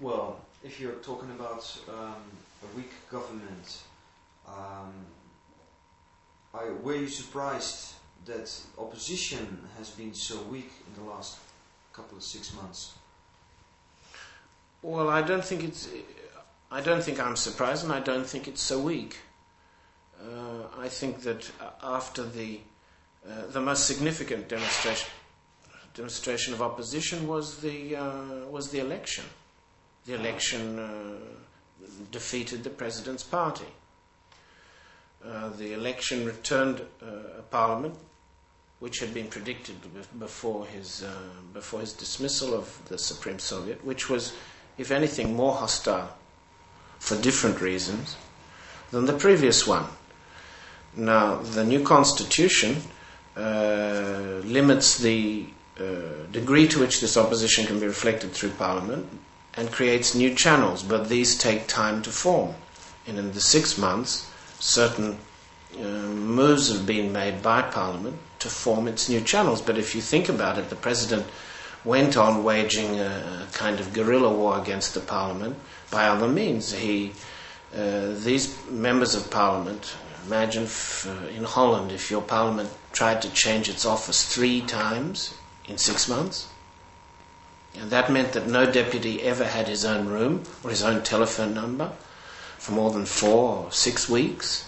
Well, if you're talking about a weak government, were you surprised that opposition has been so weak in the last couple of 6 months? Well, I don't think I'm surprised, and I don't think it's so weak. I think that after the most significant demonstration of opposition was the election. The election defeated the president's party. The election returned a parliament which had been predicted before his dismissal of the Supreme Soviet, which was, if anything, more hostile for different reasons than the previous one. Now, the new constitution limits the degree to which this opposition can be reflected through parliament and creates new channels, but these take time to form. And in the 6 months, certain moves have been made by parliament to form its new channels. But if you think about it, the president went on waging a kind of guerrilla war against the parliament by other means. These members of parliament, imagine in Holland, if your parliament tried to change its office 3 times in 6 months, and that meant that no deputy ever had his own room or his own telephone number for more than 4 or 6 weeks.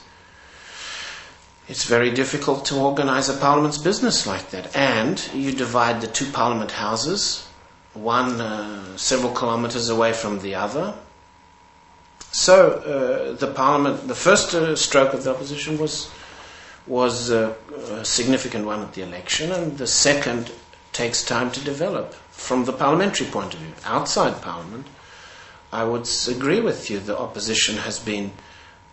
It's very difficult to organise a parliament's business like that. And you divide the 2 parliament houses, one several kilometres away from the other. So the parliament, the first stroke of the opposition was a significant one at the election, and the second takes time to develop from the parliamentary point of view. Outside Parliament, I would agree with you, the opposition has been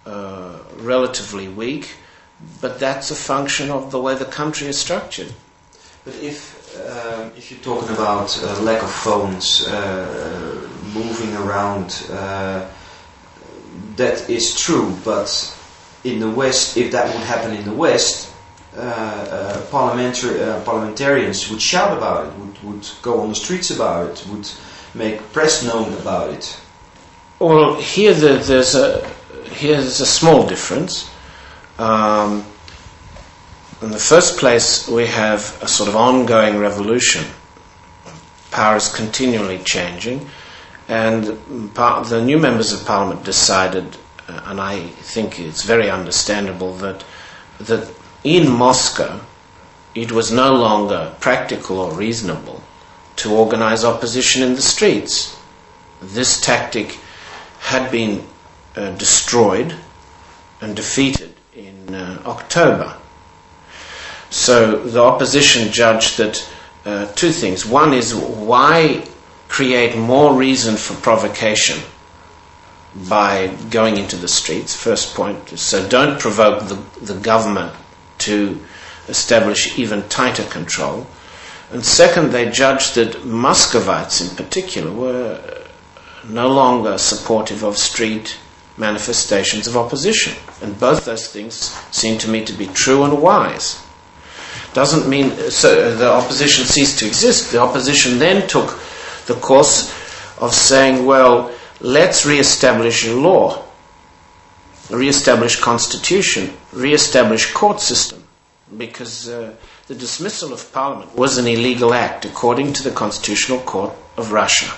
relatively weak, but that's a function of the way the country is structured. But if you're talking about lack of phones, moving around, that is true, but in the West, if that would happen in the West, parliamentarians would shout about it, would go on the streets about it, would make press known about it. Well, here there's a small difference. In the first place, we have a sort of ongoing revolution. Power is continually changing, and the new members of Parliament decided, and I think it's very understandable, that in Moscow it was no longer practical or reasonable to organize opposition in the streets. This tactic had been destroyed and defeated in October. So the opposition judged that 2 things. One is, why create more reason for provocation by going into the streets? First point. So don't provoke the government to establish even tighter control. And second, they judged that Muscovites in particular were no longer supportive of street manifestations of opposition. And both those things seem to me to be true and wise. Doesn't mean so the opposition ceased to exist. The opposition then took the course of saying, well, let's re-establish law, re-establish constitution, re-establish court system, because the dismissal of Parliament was an illegal act according to the Constitutional Court of Russia.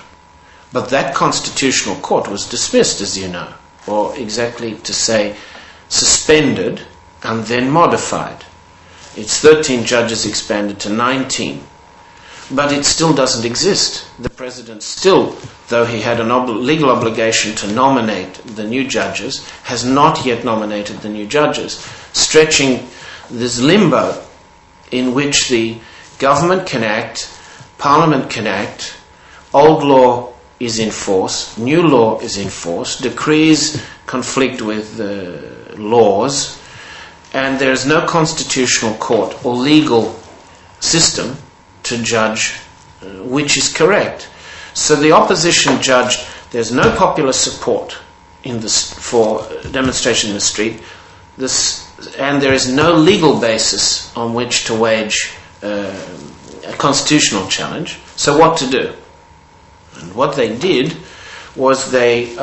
But that Constitutional Court was dismissed, as you know, or exactly to say, suspended and then modified. Its 13 judges expanded to 19. But it still doesn't exist. The president still, though he had a legal obligation to nominate the new judges, has not yet nominated the new judges, stretching this limbo in which the government can act, Parliament can act, old law is in force, new law is in force, decrees conflict with laws, and there is no constitutional court or legal system to judge which is correct. So the opposition judged there's no popular support for demonstration in the street, and there is no legal basis on which to wage a constitutional challenge. So what to do? And what they did was a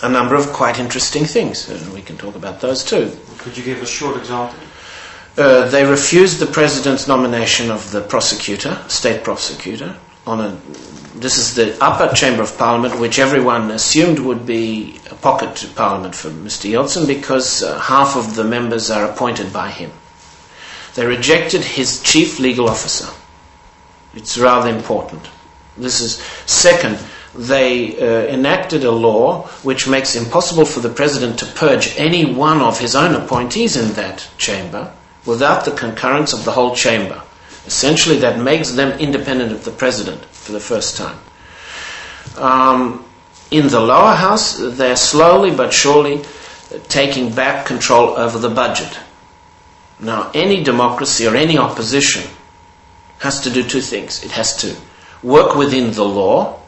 number of quite interesting things. We can talk about those too. Could you give a short example? They refused the president's nomination of the prosecutor, state prosecutor, this is the upper chamber of parliament, which everyone assumed would be a pocket parliament for Mr. Yeltsin, because half of the members are appointed by him. They rejected his chief legal officer. It's rather important. This is second. They enacted a law which makes it impossible for the president to purge any one of his own appointees in that chamber without the concurrence of the whole chamber. Essentially, that makes them independent of the president for the first time. In the lower house, they're slowly but surely taking back control over the budget. Now, any democracy or any opposition has to do two things. It has to work within the law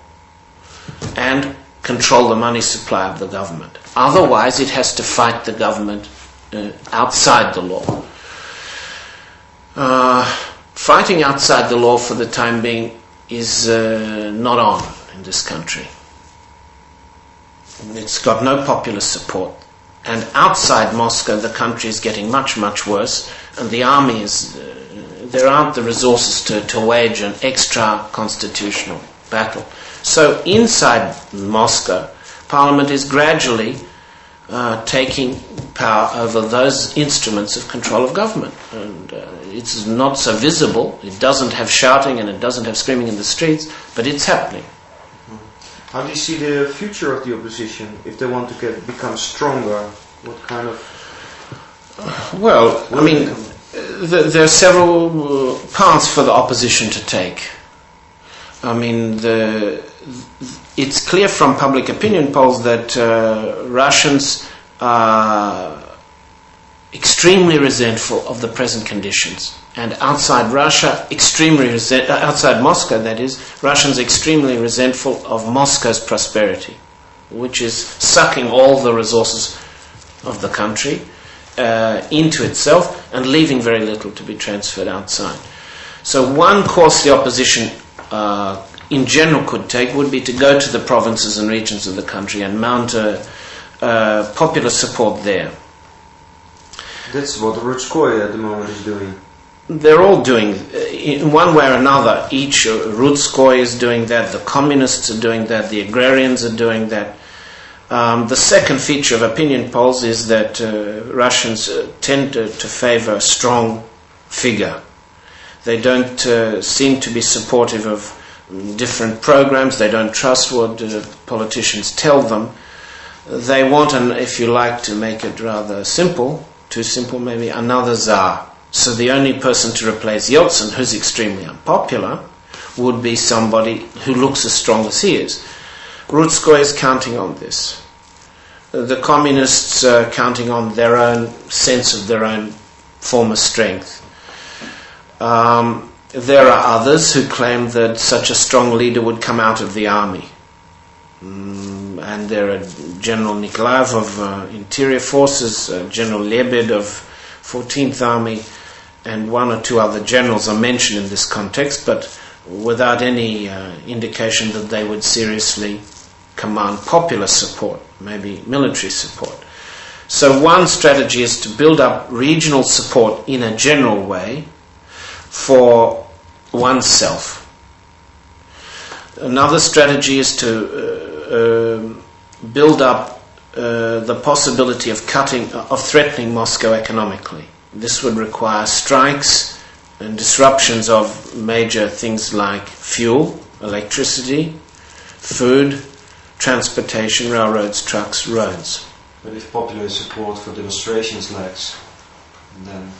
and control the money supply of the government. Otherwise, it has to fight the government outside the law. Fighting outside the law for the time being is not on in this country. It's got no popular support. And outside Moscow, the country is getting much, much worse, and the army is... there aren't the resources to wage an extra-constitutional battle. So inside Moscow, Parliament is gradually taking power over those instruments of control of government. And it's not so visible, it doesn't have shouting and it doesn't have screaming in the streets, but it's happening. How do you see the future of the opposition if they want to become stronger? What kind of... Well, I mean, there are several paths for the opposition to take. I mean, it's clear from public opinion polls that Russians are extremely resentful of the present conditions. And outside Russia, outside Moscow, that is, Russians extremely resentful of Moscow's prosperity, which is sucking all the resources of the country into itself and leaving very little to be transferred outside. So one course the opposition in general could take would be to go to the provinces and regions of the country and mount popular support there. That's what Rudskoye at the moment is doing. They're all doing, in one way or another, each Rudskoye is doing that, the communists are doing that, the agrarians are doing that. The second feature of opinion polls is that Russians tend to favor a strong figure. They don't seem to be supportive of different programs, they don't trust what politicians tell them. They want, if you like to make it rather simple, too simple maybe, another Tsar. So the only person to replace Yeltsin, who's extremely unpopular, would be somebody who looks as strong as he is. Rudskoye is counting on this. The communists are counting on their own sense of their own former strength. There are others who claim that such a strong leader would come out of the army. And there are General Nikolaev of Interior Forces, General Lebed of 14th Army, and one or two other generals are mentioned in this context, but without any indication that they would seriously command popular support, maybe military support. So one strategy is to build up regional support in a general way for oneself. Another strategy is to build up the possibility of threatening Moscow economically. This would require strikes and disruptions of major things like fuel, electricity, food, transportation, railroads, trucks, roads. But if popular support for demonstrations lacks, then...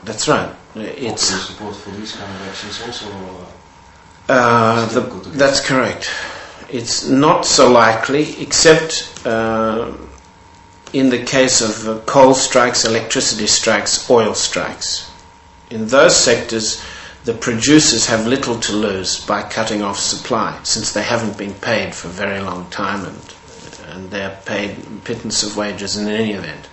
That's right. It's popular support for these kind of actions also... that's correct. It's not so likely, except in the case of coal strikes, electricity strikes, oil strikes. In those sectors, the producers have little to lose by cutting off supply, since they haven't been paid for a very long time and they're paid pittance of wages in any event.